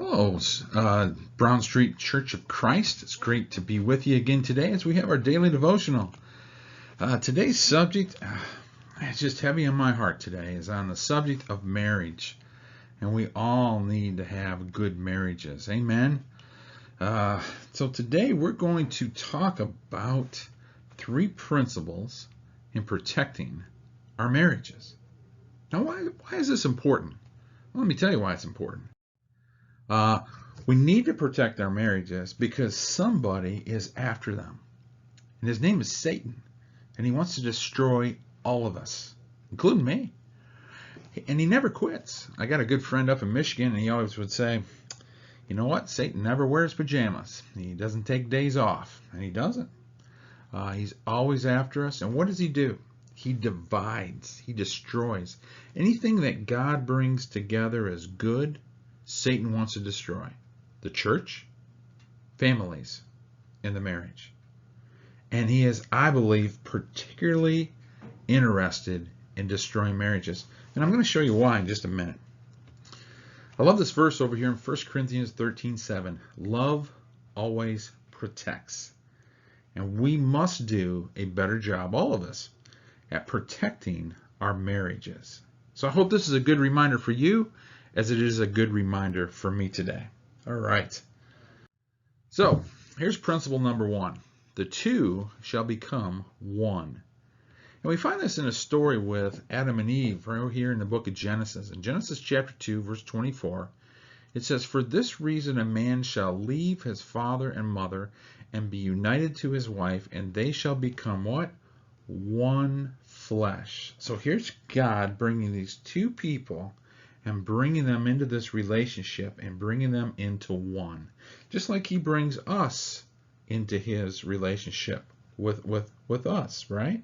Hello, Brown Street Church of Christ. It's great to be with you again today as we have our daily devotional. Today's subject, it's just heavy on my heart today, is on the subject of marriage. And we all need to have good marriages. Amen. So today we're going to talk about 3 principles in protecting our marriages. Now, why is this important? Well, let me tell you why it's important. We need to protect our marriages because somebody is after them. And his name is Satan. And he wants to destroy all of us, including me. And he never quits. I got a good friend up in Michigan, and he always would say, you know what? Satan never wears pajamas. He doesn't take days off. And he doesn't. He's always after us. And what does he do? He divides. He destroys. Anything that God brings together as good, Satan wants to destroy. The church, families, and the marriage. And he is, I believe, particularly interested in destroying marriages. And I'm going to show you why in just a minute. I love this verse over here in 1 Corinthians 13:7. Love always protects. And we must do a better job, all of us, at protecting our marriages. So I hope this is a good reminder for you, as it is a good reminder for me today. All right. So here's principle number 1. The two shall become one. And we find this in a story with Adam and Eve right here in the book of Genesis. In Genesis chapter 2, verse 24, it says, "For this reason a man shall leave his father and mother and be united to his wife, and they shall become" what? One flesh. So here's God bringing these two people and bringing them into this relationship and bringing them into one. Just like he brings us into his relationship with us, right?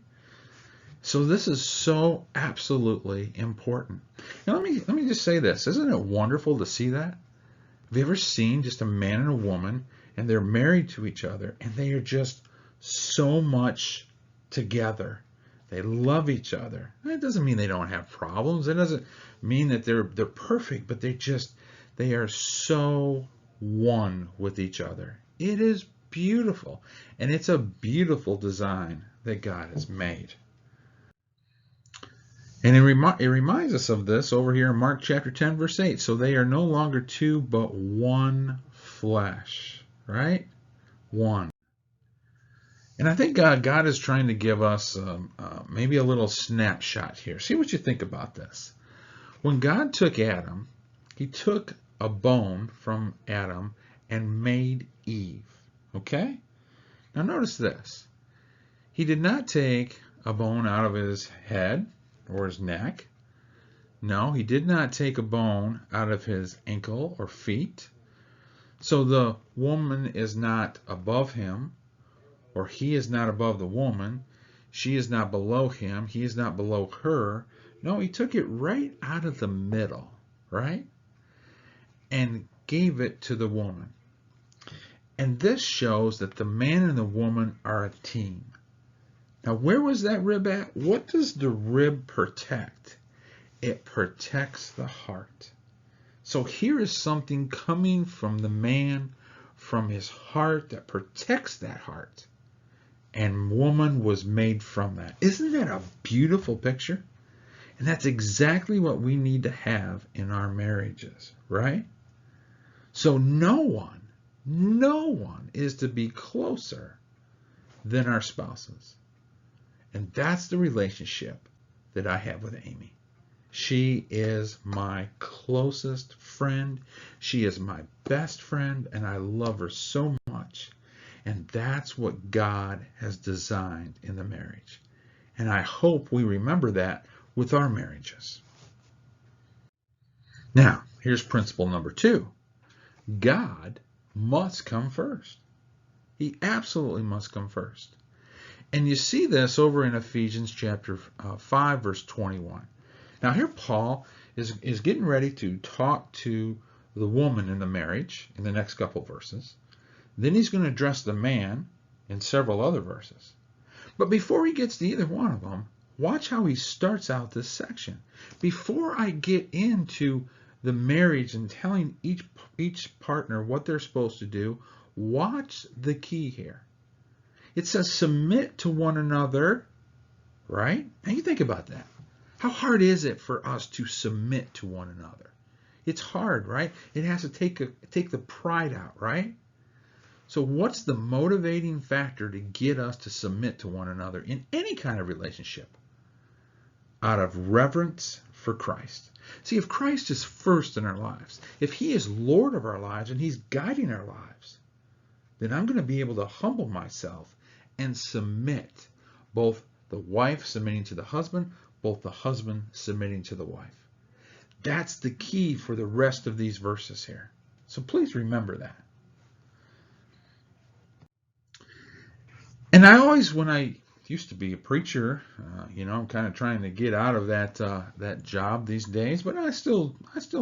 So this is so absolutely important. Now let me just say this. Isn't it wonderful to see that? Have you ever seen just a man and a woman, and they're married to each other, and they are just so much together? They love each other. That doesn't mean they don't have problems. It doesn't mean that they're perfect, but they are so one with each other. It is beautiful, and it's a beautiful design that God has made. And it reminds us of this over here in Mark chapter 10, verse 8. So they are no longer two, but one flesh, right? One. And I think God is trying to give us maybe a little snapshot here. See what you think about this. When God took Adam, he took a bone from Adam and made Eve. Okay? Now notice this. He did not take a bone out of his head or his neck. No, he did not take a bone out of his ankle or feet. So the woman is not above him, or he is not above the woman. She is not below him. He is not below her. No, he took it right out of the middle, right? And gave it to the woman. And this shows that the man and the woman are a team. Now, where was that rib at? What does the rib protect? It protects the heart. So here is something coming from the man, from his heart, that protects that heart. And woman was made from that. Isn't that a beautiful picture? And that's exactly what we need to have in our marriages, right? So no one is to be closer than our spouses. And that's the relationship that I have with Amy. She is my closest friend. She is my best friend, and I love her so much. And that's what God has designed in the marriage. And I hope we remember that with our marriages. Now, here's principle number 2. God must come first. He absolutely must come first. And you see this over in Ephesians chapter 5, verse 21. Now here Paul is getting ready to talk to the woman in the marriage in the next couple verses. Then he's going to address the man in several other verses. But before he gets to either one of them, watch how he starts out this section. Before I get into the marriage and telling each partner what they're supposed to do, watch the key here. It says submit to one another, right? Now you think about that. How hard is it for us to submit to one another? It's hard, right? It has to take the pride out, right? So what's the motivating factor to get us to submit to one another in any kind of relationship? Out of reverence for Christ. See, if Christ is first in our lives, if he is Lord of our lives and he's guiding our lives, then I'm going to be able to humble myself and submit, both the wife submitting to the husband, both the husband submitting to the wife. That's the key for the rest of these verses here. So please remember that. And I always, when I used to be a preacher, I'm kind of trying to get out of that job these days, but I still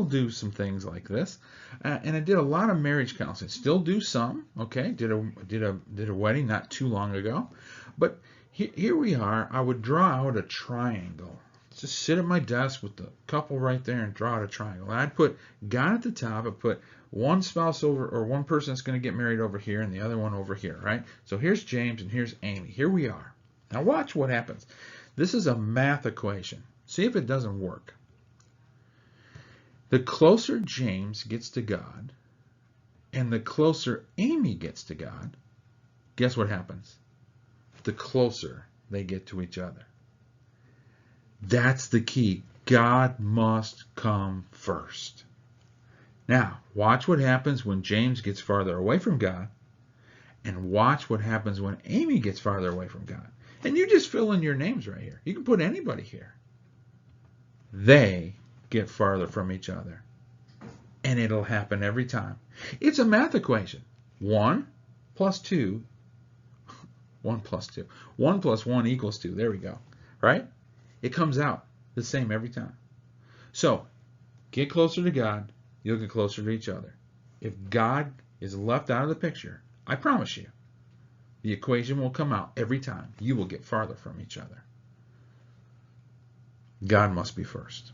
do some things like this, and I did a lot of marriage counseling. Still do some. Okay, did a wedding not too long ago, but here we are. I would draw out a triangle. Just sit at my desk with the couple right there and draw out a triangle. And I'd put God at the top. I'd put one spouse over, or one person that's going to get married over here and the other one over here, right? So here's James and here's Amy. Here we are. Now watch what happens. This is a math equation. See if it doesn't work. The closer James gets to God and the closer Amy gets to God, guess what happens? The closer they get to each other. That's the key. God must come first. Now, watch what happens when James gets farther away from God, and watch what happens when Amy gets farther away from God. And you just fill in your names right here. You can put anybody here. They get farther from each other. And it'll happen every time. It's a math equation. 1 plus 2. 1 plus 2. 1 plus 1 equals 2. There we go. Right? It comes out the same every time. So, get closer to God. You'll get closer to each other. If God is left out of the picture, I promise you, the equation will come out every time. You will get farther from each other. God must be first.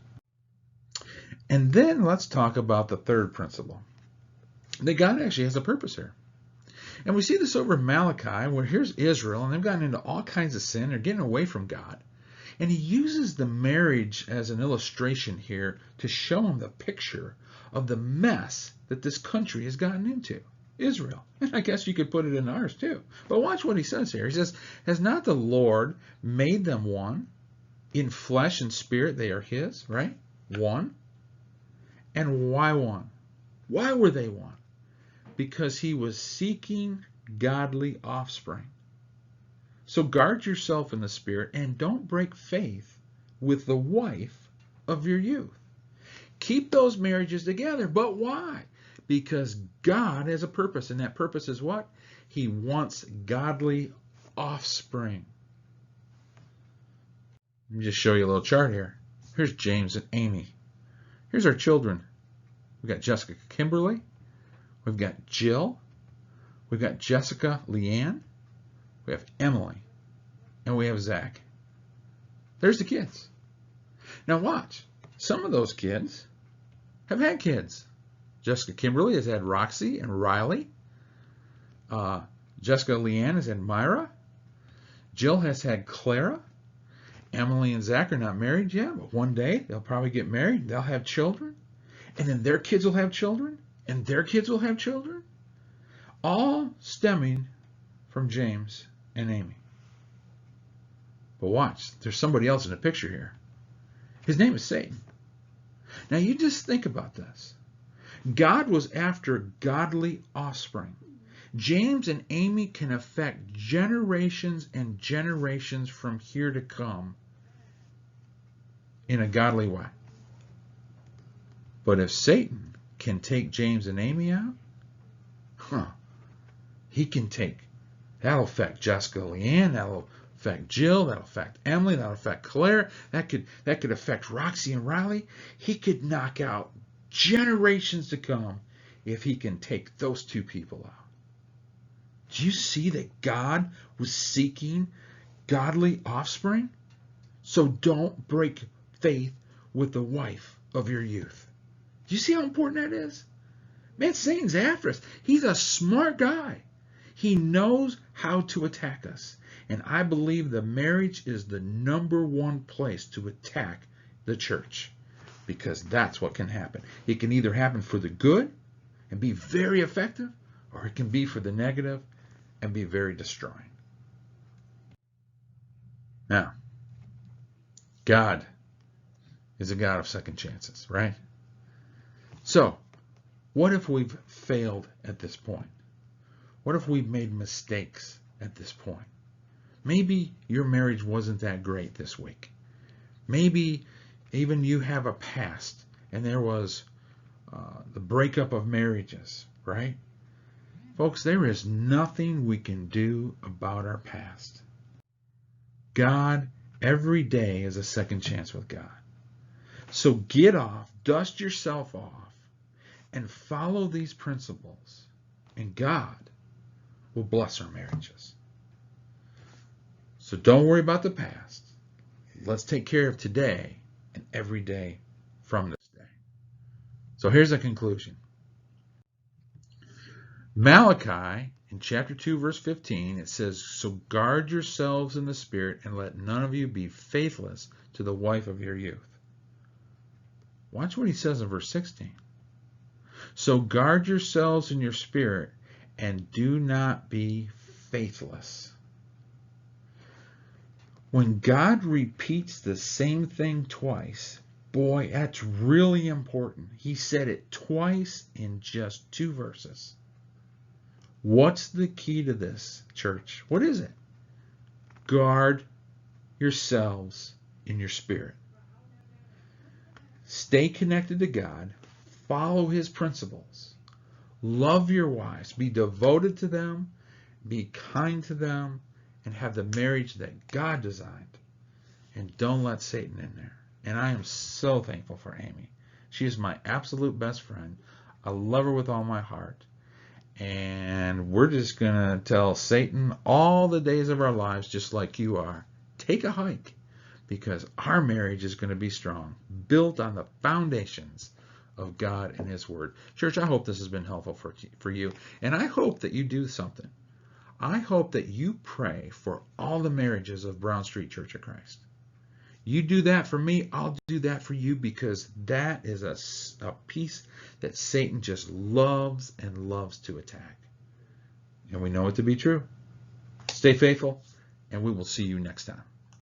And then let's talk about the third principle. That God actually has a purpose here. And we see this over in Malachi, where here's Israel, and they've gotten into all kinds of sin. They're getting away from God. And he uses the marriage as an illustration here to show them the picture of the mess that this country has gotten into. Israel. And I guess you could put it in ours too. But watch what he says here. He says, has not the Lord made them one? In flesh and spirit they are his, right? One. And why one? Why were they one? Because he was seeking godly offspring. So guard yourself in the spirit and don't break faith with the wife of your youth. Keep those marriages together. But why? Because God has a purpose, and that purpose is what? He wants godly offspring. Let me just show you a little chart here. Here's James and Amy. Here's our children. We've got Jessica Kimberly. We've got Jill. We've got Jessica Leanne. We have Emily. And we have Zach. There's the kids. Now watch. Some of those kids have had kids. Jessica Kimberly has had Roxy and Riley. Jessica Leanne has had Myra. Jill has had Clara. Emily and Zach are not married yet, but one day they'll probably get married. They'll have children. And then their kids will have children. And their kids will have children. All stemming from James and Amy. But watch, there's somebody else in the picture here. His name is Satan. Now you just think about this. God was after godly offspring. James and Amy can affect generations and generations from here to come in a godly way. But if Satan can take James and Amy out, he can take, that'll affect Jessica Leanne, that'll affect Jill, that'll affect Emily, that'll affect Claire, that could affect Roxy and Riley. He could knock out generations to come if he can take those two people out. Do you see that God was seeking godly offspring? So don't break faith with the wife of your youth. Do you see how important that is? Man, Satan's after us. He's a smart guy. He knows how to attack us. And I believe the marriage is the number one place to attack the church, because that's what can happen. It can either happen for the good and be very effective, or it can be for the negative and be very destroying. Now, God is a God of second chances, right? So, what if we've failed at this point? What if we've made mistakes at this point? Maybe your marriage wasn't that great this week. Maybe even you have a past and there was the breakup of marriages, right? Folks, there is nothing we can do about our past. God, every day is a second chance with God. So get off, dust yourself off, and follow these principles, and God will bless our marriages. So don't worry about the past. Let's take care of today and every day from this day. So here's a conclusion. Malachi, in chapter 2, verse 15, it says, "So guard yourselves in the spirit, and let none of you be faithless to the wife of your youth." Watch what he says in verse 16. "So guard yourselves in your spirit, and do not be faithless." When God repeats the same thing twice, boy, that's really important. He said it twice in just 2 verses. What's the key to this, church? What is it? Guard yourselves in your spirit. Stay connected to God. Follow his principles. Love your wives. Be devoted to them. Be kind to them. And have the marriage that God designed. And don't let Satan in there. And I am so thankful for Amy. She is my absolute best friend. I love her with all my heart. And we're just going to tell Satan all the days of our lives, just like you are, take a hike, because our marriage is going to be strong, built on the foundations of God and his word. Church, I hope this has been helpful for you. And I hope that you do something. I hope that you pray for all the marriages of Brown Street Church of Christ. You do that for me, I'll do that for you, because that is a piece that Satan just loves and loves to attack. And we know it to be true. Stay faithful, and we will see you next time.